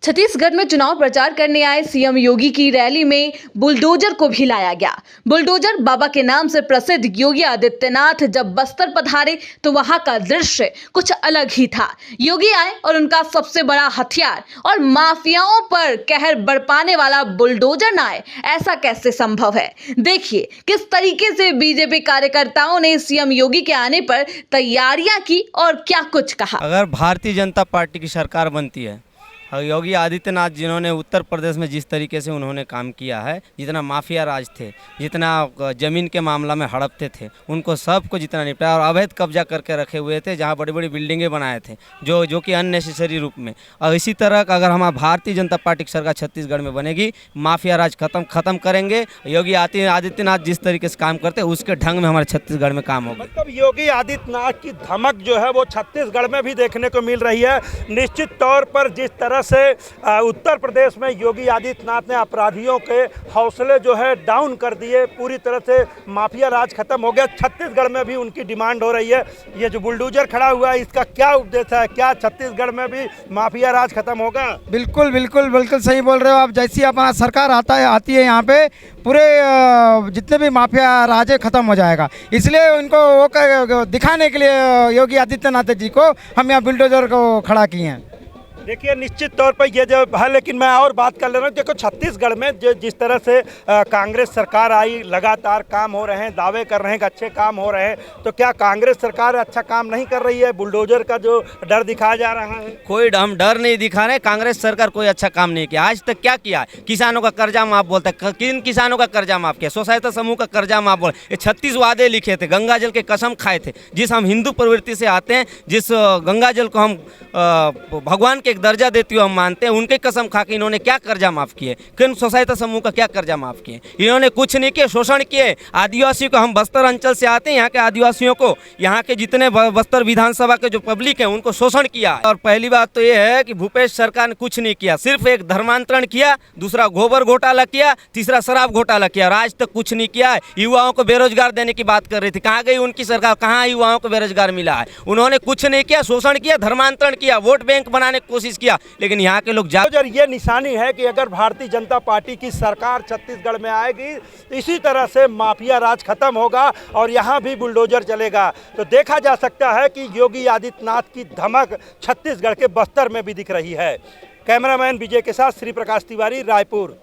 छत्तीसगढ़ में चुनाव प्रचार करने आए सीएम योगी की रैली में बुलडोजर को भी लाया गया। बुलडोजर बाबा के नाम से प्रसिद्ध योगी आदित्यनाथ जब बस्तर पधारे तो वहां का दृश्य कुछ अलग ही था। योगी आए और उनका सबसे बड़ा हथियार और माफियाओं पर कहर बरपाने वाला बुलडोजर ना आए, ऐसा कैसे संभव है? देखिए किस तरीके से बीजेपी कार्यकर्ताओं ने सीएम योगी के आने पर तैयारियां की और क्या कुछ कहा। अगर भारतीय जनता पार्टी की सरकार बनती है, योगी आदित्यनाथ जिन्होंने उत्तर प्रदेश में जिस तरीके से उन्होंने काम किया है, जितना माफिया राज थे, जितना ज़मीन के मामला में हड़पते थे, उनको सबको जितना निपटाया और अवैध कब्जा करके रखे हुए थे, जहां बड़ी बड़ी बिल्डिंगें बनाए थे जो कि अननेसेसरी रूप में। और इसी तरह अगर हमारा भारतीय जनता पार्टी की सरकार छत्तीसगढ़ में बनेगी, माफिया राज खत्म करेंगे। योगी आदित्यनाथ जिस तरीके से काम करते हैं उसके ढंग में हमारे छत्तीसगढ़ में काम होगा। मतलब योगी आदित्यनाथ की धमक जो है वो छत्तीसगढ़ में भी देखने को मिल रही है। निश्चित तौर पर जिस तरह से उत्तर प्रदेश में योगी आदित्यनाथ ने अपराधियों के हौसले जो है डाउन कर दिए, पूरी तरह से माफिया राज खत्म हो गया, छत्तीसगढ़ में भी उनकी डिमांड हो रही है। ये जो बुलडोजर खड़ा हुआ है इसका क्या उद्देश्य है? क्या छत्तीसगढ़ में भी माफिया राज खत्म होगा? बिल्कुल बिल्कुल बिल्कुल सही बोल रहे हो आप। जैसी अपना सरकार आती है यहाँ पे पूरे जितने भी माफिया राज है खत्म हो जाएगा। इसलिए उनको वो दिखाने के लिए योगी आदित्यनाथ जी को हम यहाँ बुलडोजर को खड़ा किए हैं। देखिए निश्चित तौर पर ये जो है, लेकिन मैं और बात कर ले रहा हूँ। देखो छत्तीसगढ़ में जिस तरह से कांग्रेस सरकार आई, लगातार काम हो रहे हैं, दावे कर रहे हैं कि अच्छे काम हो रहे हैं, तो क्या कांग्रेस सरकार अच्छा काम नहीं कर रही है? बुलडोजर का जो डर दिखाया जा रहा है, कोई हम डर नहीं दिखा रहे। कांग्रेस सरकार कोई अच्छा काम नहीं किया। आज तक क्या किया? किसानों का कर्जा माफ बोलता है, किन किसानों का कर्जा माफ किया? स्वसहायता समूह का कर्जा माफ बोल। ये 36 वादे लिखे थे, गंगा जल के कसम खाए थे। जिस हम हिंदू प्रवृत्ति से आते हैं, जिस गंगा जल को हम भगवान के एक दर्जा देती हुए हम मानते हैं, उनके कसम खा के इन्होंने क्या कर्जा माफ किए? किन स्वसहायता समूह का क्या कर्जा माफ किए? इन्होंने कुछ नहीं किए, शोषण किए आदिवासियों को। हम बस्तर अंचल से आते हैं, यहाँ के आदिवासियों को, यहाँ के जितने बस्तर विधानसभा के जो पब्लिक है उनको शोषण किया। और पहली बात तो ये है कि भूपेश सरकार ने कुछ नहीं किया, सिर्फ एक धर्मांतरण किया, दूसरा गोबर घोटाला किया, तीसरा शराब घोटाला किया, और आज तक कुछ नहीं किया है। युवाओं को बेरोजगार देने की बात कर रही थी, कहाँ गई उनकी सरकार? कहाँ युवाओं को बेरोजगार मिला है? उन्होंने कुछ नहीं किया, शोषण किया, धर्मांतरण किया, वोट बैंक बनाने की कोशिश किया। लेकिन यहाँ के लोग ये निशानी है कि अगर भारतीय जनता पार्टी की सरकार छत्तीसगढ़ में आएगी तो इसी तरह से माफिया राज खत्म होगा और यहाँ भी बुलडोजर चलेगा। तो देखा जा सकता है कि योगी आदित्यनाथ की धमक छत्तीसगढ़ के बस्तर में भी दिख रही है। कैमरामैन विजय के साथ श्री प्रकाश तिवारी, रायपुर।